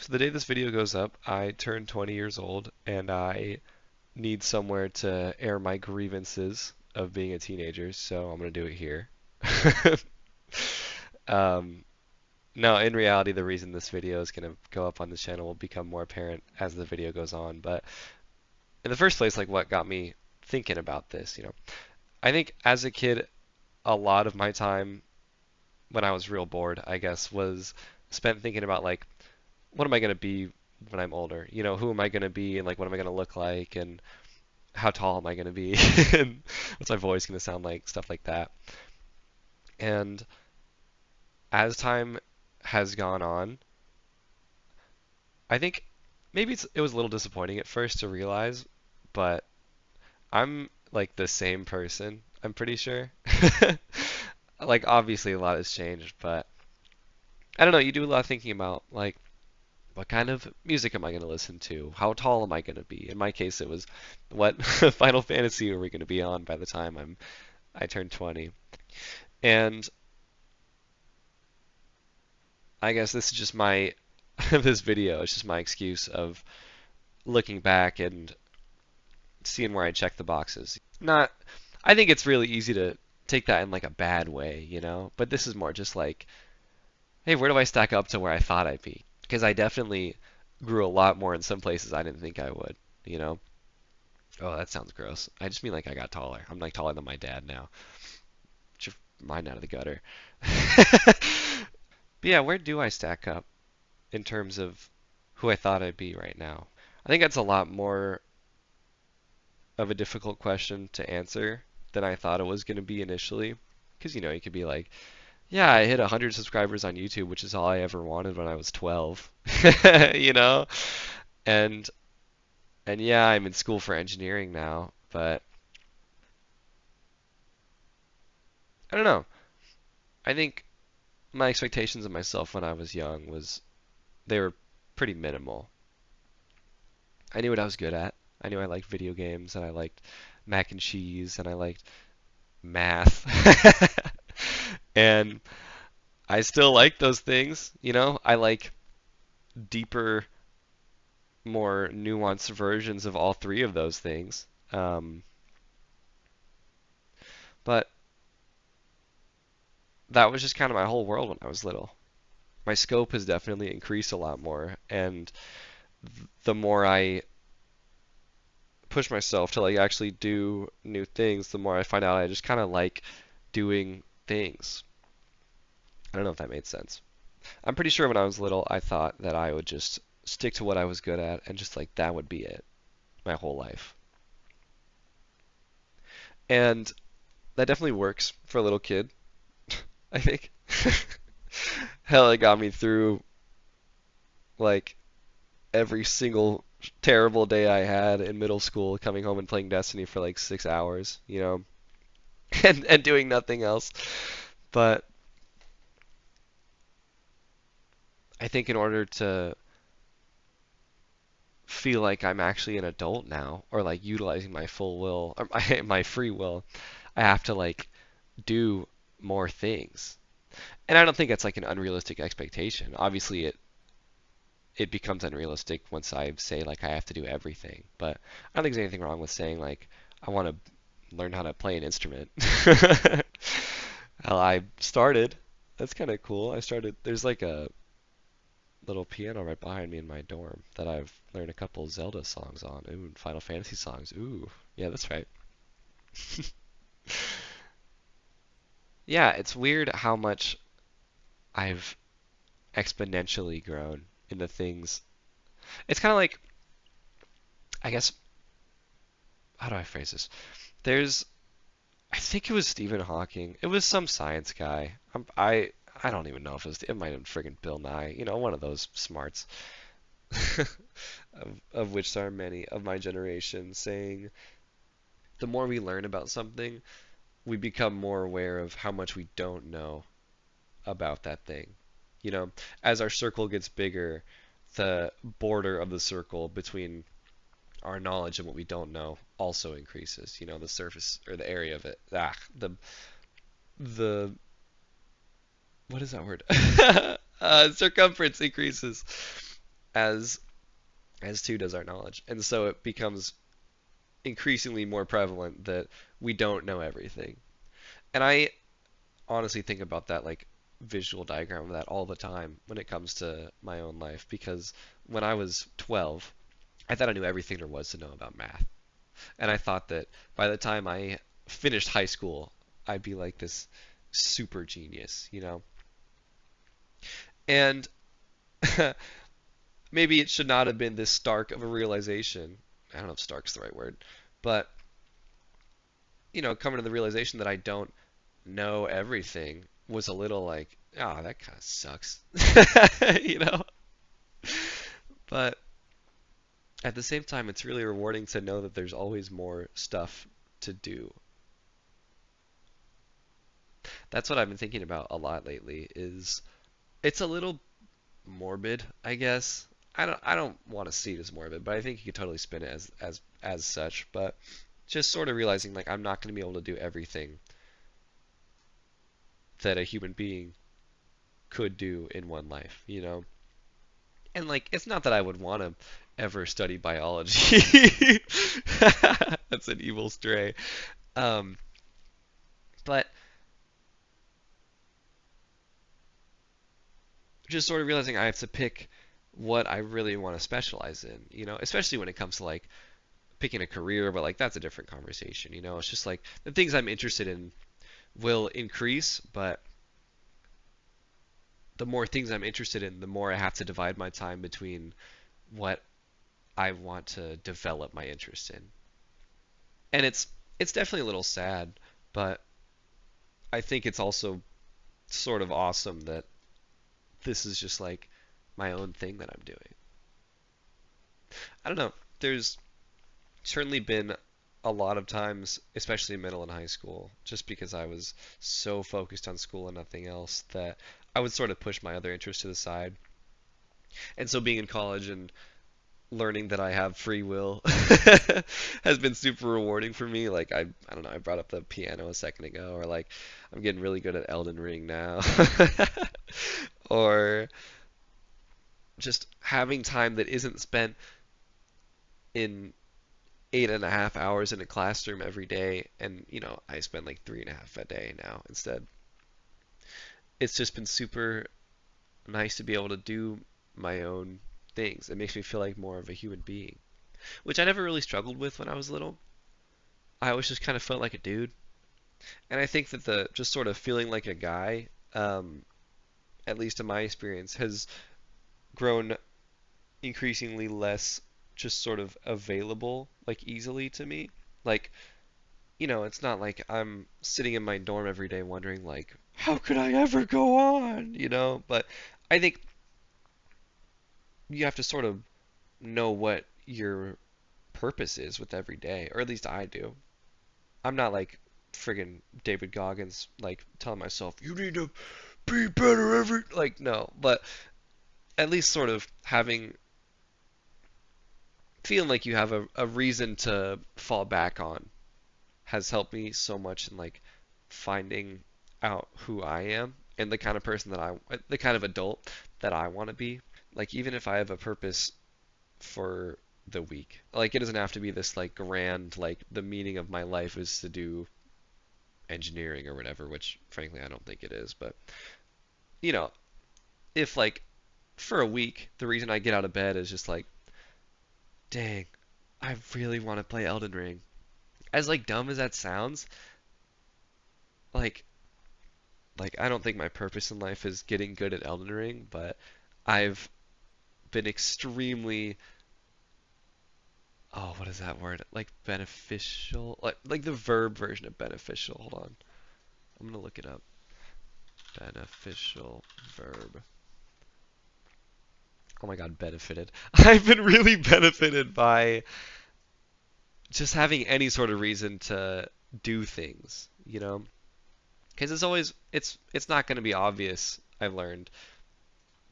So the day this video goes up, I turn 20 years old and I need somewhere to air my grievances of being a teenager, so I'm gonna do it here. Um, no, in reality, the reason this video is gonna go up on this channel will become more apparent as the video goes on. But in the first place, like what got me thinking about this, I think as a kid, a lot of my time when I was real bored, I guess, was spent thinking about like, what am I gonna be when I'm older? Who am I gonna be and like what am I gonna look like and how tall am I going to be and what's my voice going to sound like, stuff like that. And as time has gone on, I think maybe it was a little disappointing at first to realize, but I'm like the same person, I'm pretty sure. Like obviously a lot has changed, but I don't know, you do a lot of thinking about like what kind of music am I going to listen to? How tall am I going to be? In my case, it was what Final Fantasy are we going to be on by the time I turn 20? And I guess this is just my this video. It's just my excuse of looking back and seeing where I check the boxes. Not, I think it's really easy to take that in like a bad way. But this is more just like, hey, where do I stack up to where I thought I'd be? Because I definitely grew a lot more in some places I didn't think I would. You know? Oh, that sounds gross. I just mean like I got taller. I'm like taller than my dad now. Get your mind out of the gutter. But yeah, where do I stack up in terms of who I thought I'd be right now? I think that's a lot more of a difficult question to answer than I thought it was going to be initially. Because, you could be like, yeah, I hit 100 subscribers on YouTube, which is all I ever wanted when I was 12. you know? And and yeah, I'm in school for engineering now, but I don't know. I think my expectations of myself when I was young was they were pretty minimal. I knew what I was good at. I knew I liked video games and I liked mac and cheese and I liked math. And I still like those things. I like deeper, more nuanced versions of all three of those things. But that was just kind of my whole world when I was little. My scope has definitely increased a lot more, and the more I push myself to like actually do new things, the more I find out I just kind of like doing things. I don't know if that made sense. I'm pretty sure when I was little, I thought that I would just stick to what I was good at and just like that would be it my whole life. And that definitely works for a little kid, I think. Hell, it got me through like every single terrible day I had in middle school, coming home and playing Destiny for like 6 hours, and doing nothing else. But I think in order to feel like I'm actually an adult now, or like utilizing my full will, or my free will, I have to like do more things. And I don't think that's like an unrealistic expectation. Obviously, it becomes unrealistic once I say like I have to do everything. But I don't think there's anything wrong with saying like I want to learn how to play an instrument. Well, I started. That's kind of cool. I started. There's like a little piano right behind me in my dorm that I've learned a couple Zelda songs on. Ooh, and Final Fantasy songs. Ooh, yeah, that's right. Yeah, it's weird how much I've exponentially grown in the things. It's kind of like, I guess, how do I phrase this? There's, I think it was Stephen Hawking. It was some science guy. I don't even know if it might have been friggin' Bill Nye. One of those smarts, of which there are many of my generation, saying the more we learn about something, we become more aware of how much we don't know about that thing. You know, as our circle gets bigger, the border of the circle between our knowledge and what we don't know also increases. The surface or the area of it. The what is that word? Circumference increases. as two does our knowledge. And so it becomes increasingly more prevalent that we don't know everything. And I honestly think about that like visual diagram of that all the time when it comes to my own life because when I was 12, I thought I knew everything there was to know about math. And I thought that by the time I finished high school, I'd be like this super genius, you know? And maybe it should not have been this stark of a realization. I don't know if stark's the right word, but coming to the realization that I don't know everything was a little like, oh, that kind of sucks, you know? But at the same time, it's really rewarding to know that there's always more stuff to do. That's what I've been thinking about a lot lately is it's a little morbid, I guess. I don't want to see it as morbid, but I think you could totally spin it as such, but just sort of realizing like I'm not going to be able to do everything that a human being could do in one life, you know? And like it's not that I would want to ever study biology. That's an evil stray. Um, but just sort of realizing I have to pick what I really want to specialize in, especially when it comes to like picking a career, but like that's a different conversation, It's just like the things I'm interested in will increase, but the more things I'm interested in, the more I have to divide my time between what I want to develop my interest in. And it's definitely a little sad, but I think it's also sort of awesome that this is just like my own thing that I'm doing. I don't know. There's certainly been a lot of times, especially in middle and high school, just because I was so focused on school and nothing else, that I would sort of push my other interests to the side. And so being in college and learning that I have free will has been super rewarding for me. Like I don't know, I brought up the piano a second ago, or like I'm getting really good at Elden Ring now. Or just having time that isn't spent in 8.5 hours in a classroom every day, and I spend like 3.5 a day now instead. It's just been super nice to be able to do my own things. It makes me feel like more of a human being, which I never really struggled with when I was little. I always just kind of felt like a dude, and I think that the just sort of feeling like a guy, at least in my experience, has grown increasingly less just sort of available like easily to me. Like it's not like I'm sitting in my dorm every day wondering like, how could I ever go on, But I think you have to sort of know what your purpose is with every day, or at least I do. I'm not like friggin' David Goggins, like telling myself, you need to be better every, like, no, but at least sort of feeling like you have a reason to fall back on has helped me so much in like finding out who I am and the kind of person the kind of adult that I want to be. Like even if I have a purpose for the week, like it doesn't have to be this like grand, like the meaning of my life is to do engineering or whatever, which frankly I don't think it is. But you know, if like for a week the reason I get out of bed is just like, dang, I really want to play Elden Ring. As like dumb as that sounds, like I don't think my purpose in life is getting good at Elden Ring, but I've been extremely, oh, what is that word? Like beneficial, like the verb version of beneficial. Hold on. I'm gonna look it up. Beneficial verb. Oh my God, benefited. I've been really benefited by just having any sort of reason to do things, Because it's not going to be obvious, I've learned,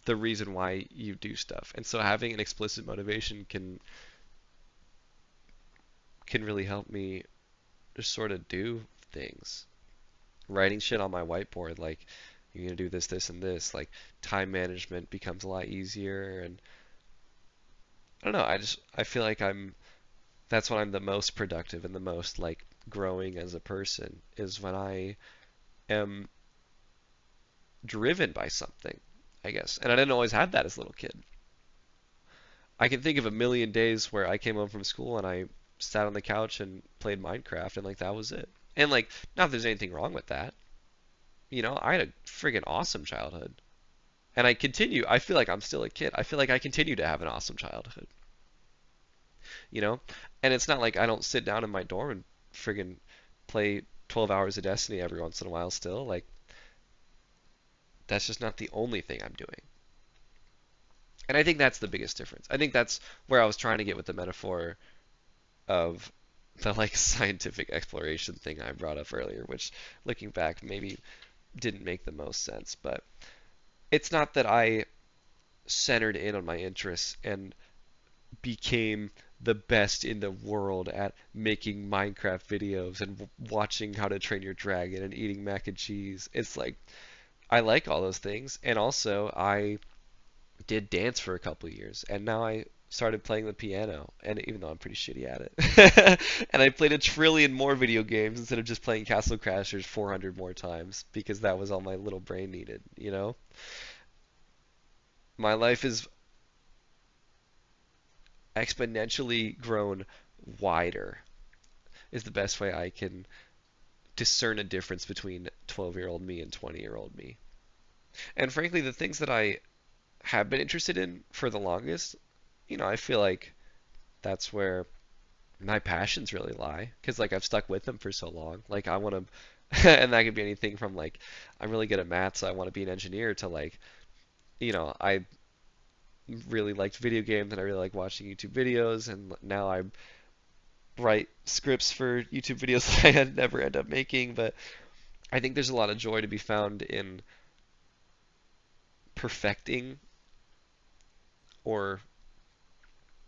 the reason why you do stuff. And so having an explicit motivation can really help me just sort of do things. Writing shit on my whiteboard like you're going to do this, this, and this, like time management becomes a lot easier, and I don't know. I feel like that's when I'm the most productive and the most like growing as a person is when I am driven by something, I guess. And I didn't always have that as a little kid. I can think of a million days where I came home from school and I sat on the couch and played Minecraft and like that was it. And like, not that there's anything wrong with that. I had a friggin' awesome childhood. And I feel like I'm still a kid. I feel like I continue to have an awesome childhood, you know? And it's not like I don't sit down in my dorm and friggin' play 12 hours of Destiny every once in a while still. Like, that's just not the only thing I'm doing. And I think that's the biggest difference. I think that's where I was trying to get with the metaphor of the like scientific exploration thing I brought up earlier, which looking back maybe didn't make the most sense. But it's not that I centered in on my interests and became the best in the world at making Minecraft videos and watching How to Train Your Dragon and eating mac and cheese. It's like I like all those things, and also I did dance for a couple years, and now I started playing the piano, and even though I'm pretty shitty at it, and I played a trillion more video games instead of just playing Castle Crashers 400 more times because that was all my little brain needed. My life is exponentially grown wider is the best way I can discern a difference between 12-year-old me and 20-year-old me. And frankly, the things that I have been interested in for the longest, I feel like that's where my passions really lie because like I've stuck with them for so long. Like I want to, and that could be anything from like I'm really good at math, so I want to be an engineer to like, I really liked video games and I really like watching YouTube videos, and now I write scripts for YouTube videos that I had never end up making. But I think there's a lot of joy to be found in perfecting, or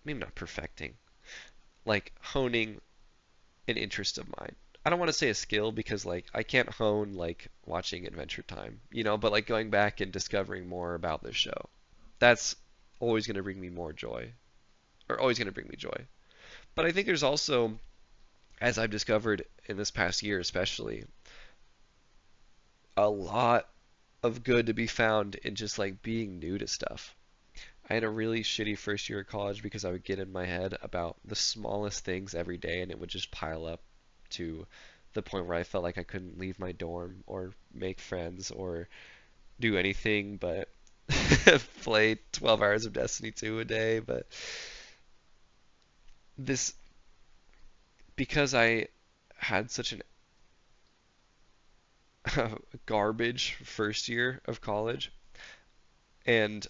maybe not perfecting, like honing an interest of mine. I don't want to say a skill because like I can't hone like watching Adventure Time, but like going back and discovering more about the show. That's always going to bring me more joy, or always going to bring me joy. But I think there's also, as I've discovered in this past year especially, a lot of good to be found in just like being new to stuff. I had a really shitty first year of college because I would get in my head about the smallest things every day and it would just pile up to the point where I felt like I couldn't leave my dorm or make friends or do anything but play 12 hours of Destiny 2 a day. But this, because I had such an garbage first year of college, and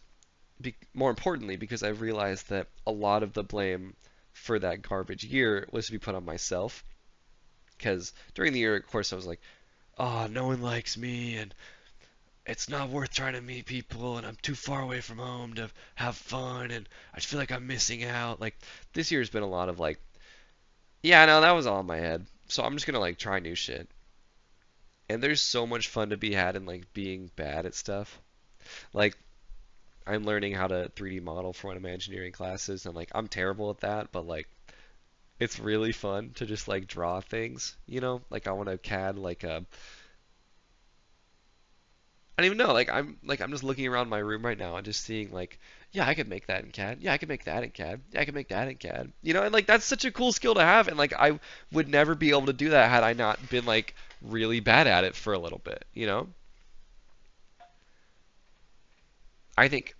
more importantly, because I realized that a lot of the blame for that garbage year was to be put on myself. Because during the year, of course, I was like, oh, no one likes me, and it's not worth trying to meet people, and I'm too far away from home to have fun, and I just feel like I'm missing out. Like, this year's been a lot of like, yeah, no, that was all in my head. So I'm just gonna like try new shit. And there's so much fun to be had in like being bad at stuff. Like, I'm learning how to 3D model for one of my engineering classes, and like I'm terrible at that, but like it's really fun to just like draw things. Like I want to CAD like a I don't even know. Like I'm just looking around my room right now and just seeing like, yeah, I could make that in CAD. Yeah, I could make that in CAD. Yeah, I could make that in CAD. And like that's such a cool skill to have, and like I would never be able to do that had I not been like really bad at it for a little bit. I think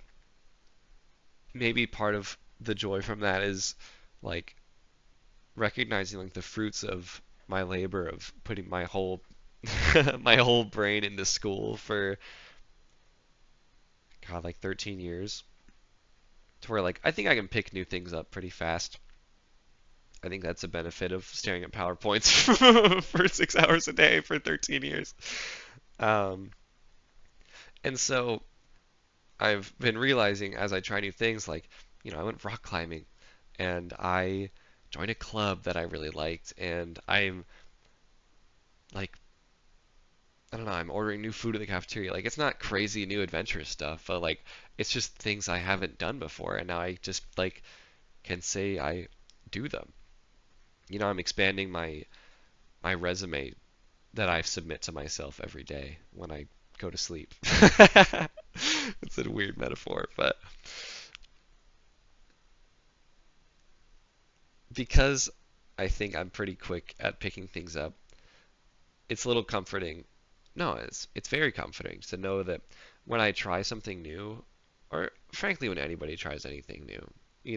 maybe part of the joy from that is like recognizing like the fruits of my labor of putting my whole my whole brain into school for God like 13 years to where like I think I can pick new things up pretty fast. I think that's a benefit of staring at PowerPoints for 6 hours a day for 13 years. Um, and so I've been realizing as I try new things, like, I went rock climbing and I joined a club that I really liked, and I'm like, I don't know, I'm ordering new food at the cafeteria. Like, it's not crazy new adventurous stuff, but like, it's just things I haven't done before, and now I just like can say I do them. I'm expanding my resume that I submit to myself every day when I go to sleep. It's a weird metaphor, but because I think I'm pretty quick at picking things up, it's a little comforting. No, it's very comforting to know that when I try something new, or frankly when anybody tries anything new,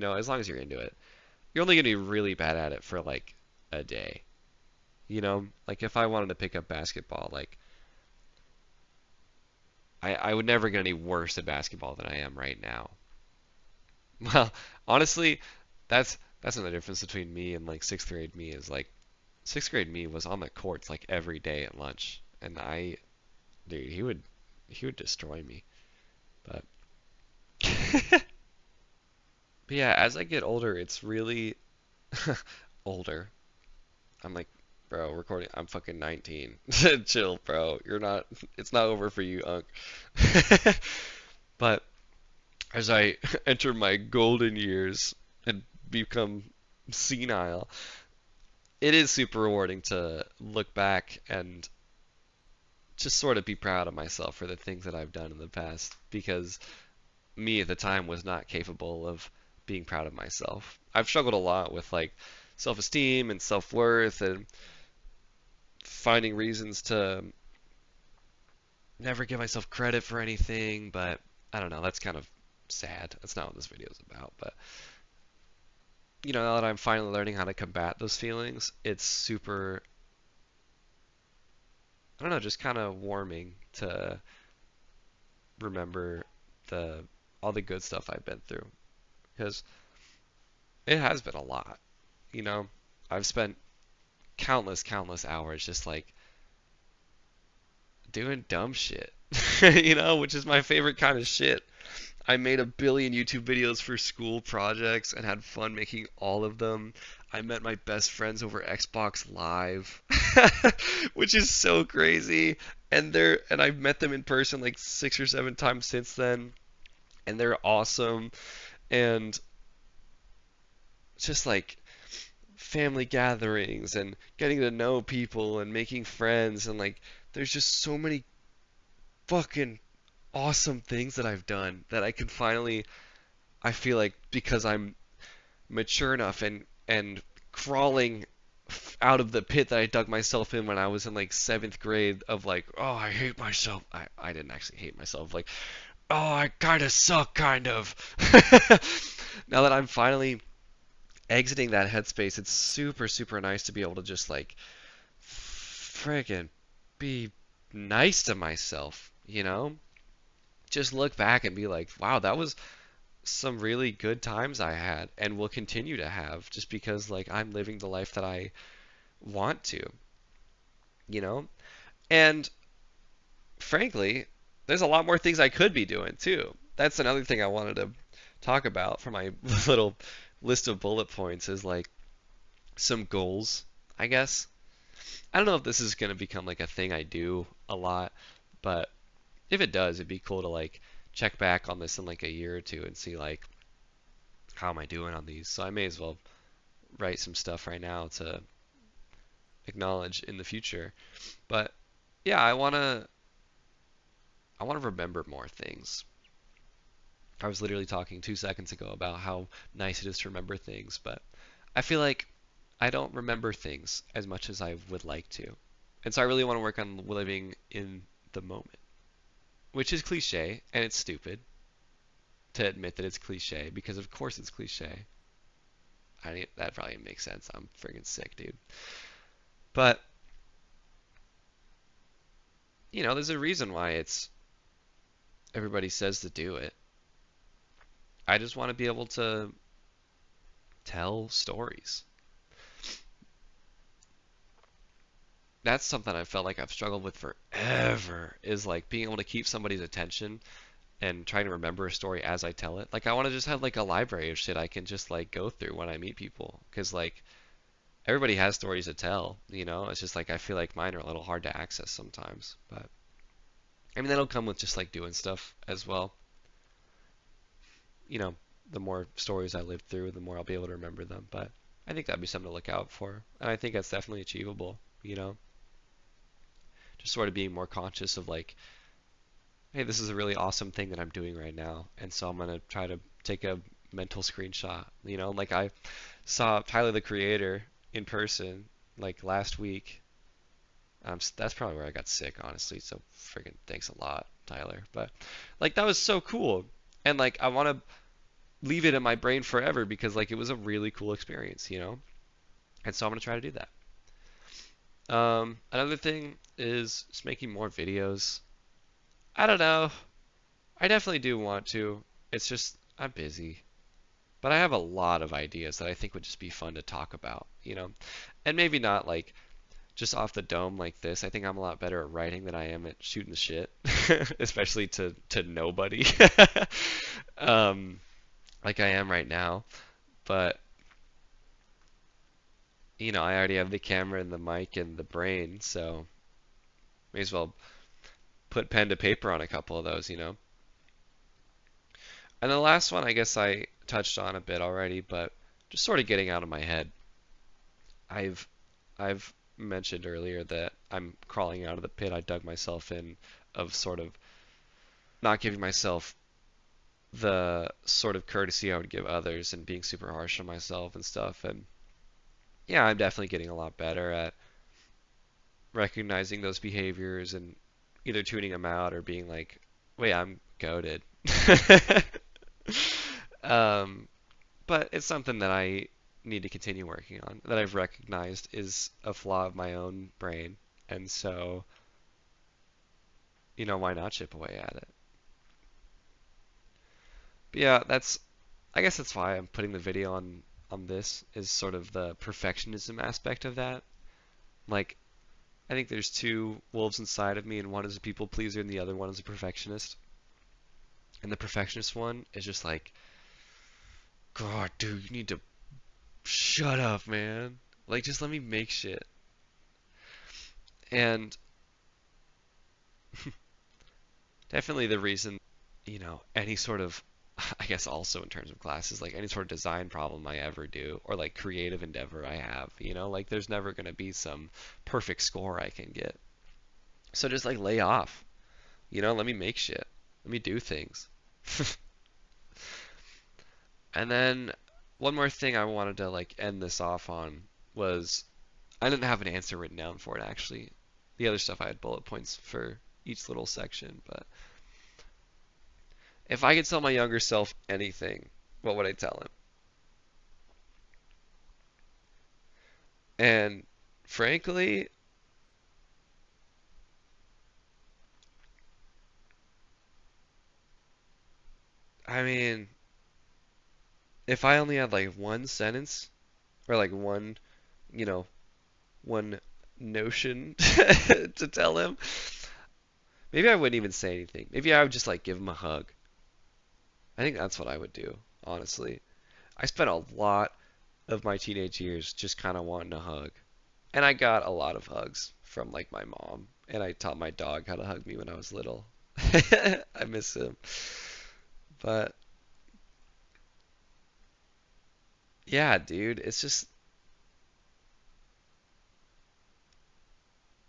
as long as you're into it, you're only gonna be really bad at it for like a day. Like if I wanted to pick up basketball, like I would never get any worse at basketball than I am right now. Well, honestly, that's another difference between me and like sixth grade me is like sixth grade me was on the courts like every day at lunch, and dude, he would destroy me. But but yeah, as I get older, it's really older. I'm like, bro, recording. I'm fucking 19. Chill, bro. You're not. It's not over for you, Unc. But as I enter my golden years and become senile, it is super rewarding to look back and just sort of be proud of myself for the things that I've done in the past because me at the time was not capable of being proud of myself. I've struggled a lot with like self-esteem and self-worth and finding reasons to never give myself credit for anything, but I don't know, that's kind of sad. That's not what this video is about, but now that I'm finally learning how to combat those feelings, it's super, I don't know, just kind of warming to remember the all the good stuff I've been through because it has been a lot. You know, I've spent countless hours just like doing dumb shit. Which is my favorite kind of shit. I made a billion YouTube videos for school projects and had fun making all of them. I met my best friends over Xbox Live, which is so crazy. And I've met them in person like 6 or 7 times since then, and they're awesome. And just like family gatherings and getting to know people and making friends and like there's just so many fucking awesome things that I've done that I can finally I feel like because I'm mature enough and crawling out of the pit that I dug myself in when I was in like seventh grade of like, oh, I hate myself. I didn't actually hate myself. Like, oh, I kind of suck, kind of. Now that I'm finally exiting that headspace, it's super nice to be able to just like friggin' be nice to myself. Just look back and be like, wow, that was some really good times I had and will continue to have just because like I'm living the life that I want to, you know? And frankly, there's a lot more things I could be doing too. That's another thing I wanted to talk about for my little list of bullet points is like some goals, I guess. I don't know if this is going to become like a thing I do a lot, but if it does, it'd be cool to like check back on this in like a year or two and see like how am I doing on these. So I may as well write some stuff right now to acknowledge in the future. But yeah, I want to remember more things. I was literally talking 2 seconds ago about how nice it is to remember things, but I feel like I don't remember things as much as I would like to. And so I really want to work on living in the moment, which is cliche and it's stupid to admit that it's cliche because of course it's cliche. That probably makes sense. I'm friggin' sick, dude. But, there's a reason why it's everybody says to do it. I just want to be able to tell stories. That's something I felt like I've struggled with forever is like being able to keep somebody's attention and trying to remember a story as I tell it. Like I want to just have like a library of shit I can just like go through when I meet people because like everybody has stories to tell. It's just like I feel like mine are a little hard to access sometimes, but I mean that'll come with just like doing stuff as well. You know, the more stories I live through, the more I'll be able to remember them. But I think that'd be something to look out for, and I think that's definitely achievable. Just sort of being more conscious of like, hey, this is a really awesome thing that I'm doing right now, and so I'm gonna try to take a mental screenshot. Like I saw Tyler the Creator in person like last week. That's probably where I got sick, honestly. So friggin' thanks a lot, Tyler. But like that was so cool, and like I want to leave it in my brain forever because like it was a really cool experience. And so I'm gonna try to do that. Another thing is just making more videos. I don't know. I definitely do want to. It's just I'm busy. But I have a lot of ideas that I think would just be fun to talk about. And maybe not like just off the dome like this. I think I'm a lot better at writing than I am at shooting the shit, especially to nobody, um, like I am right now. But I already have the camera and the mic and the brain, so may as well put pen to paper on a couple of those. And the last one, I guess I touched on a bit already, but just sort of getting out of my head. I've I've mentioned earlier that I'm crawling out of the pit I dug myself in of sort of not giving myself the sort of courtesy I would give others and being super harsh on myself and stuff. And yeah, I'm definitely getting a lot better at recognizing those behaviors and either tuning them out or being like, wait, I'm goated. um, but it's something that I need to continue working on, that I've recognized is a flaw of my own brain. And so, why not chip away at it? But yeah, I guess that's why I'm putting the video on this is sort of the perfectionism aspect of that. Like, I think there's two wolves inside of me, and one is a people pleaser, and the other one is a perfectionist. And the perfectionist one is just like, God, dude, you need to shut up, man. Like, just let me make shit. And definitely the reason, any sort of, I guess also in terms of classes, like any sort of design problem I ever do, or like creative endeavor I have, like there's never going to be some perfect score I can get. So just like lay off, let me make shit. Let me do things. And then one more thing I wanted to like end this off on was I didn't have an answer written down for it actually. The other stuff I had bullet points for each little section, but if I could tell my younger self anything, what would I tell him? And frankly, I mean, if I only had like one sentence or like you know, one notion to tell him, maybe I wouldn't even say anything. Maybe I would just like give him a hug. I think that's what I would do, honestly. I spent a lot of my teenage years just kind of wanting a hug. And I got a lot of hugs from like my mom, and I taught my dog how to hug me when I was little. I miss him. But yeah, dude, it's just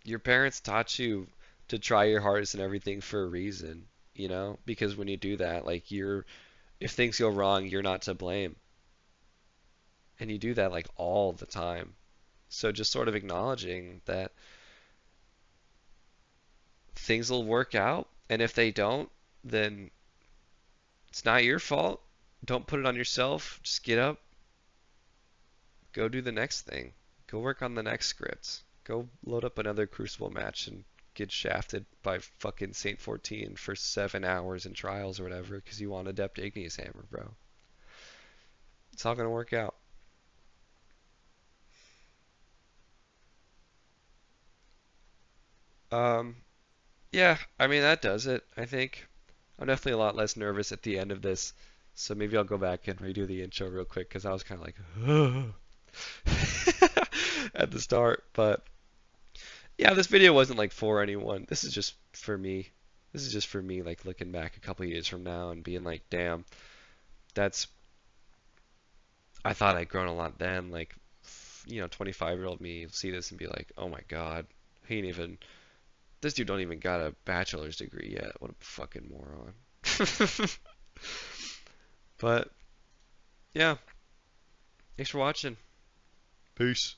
your parents taught you to try your hardest and everything for a reason, because when you do that, like if things go wrong, you're not to blame. And you do that like all the time. So just sort of acknowledging that things will work out, and if they don't, then it's not your fault. Don't put it on yourself. Just get up, go do the next thing. Go work on the next script. Go load up another Crucible match and get shafted by fucking Saint 14 for 7 hours in trials or whatever because you want Adept Igneous Hammer, bro. It's all gonna work out. Um, yeah, I mean that does it, I think. I'm definitely a lot less nervous at the end of this, so maybe I'll go back and redo the intro real quick because I was kind of like at the start. But yeah, this video wasn't like for anyone. This is just for me. This is just for me, like looking back a couple years from now and being like, damn, that's I thought I'd grown a lot then. Like, 25-year-old me see this and be like, oh my God, he ain't even. This dude don't even got a bachelor's degree yet. What a fucking moron. But yeah, thanks for watching. Peace.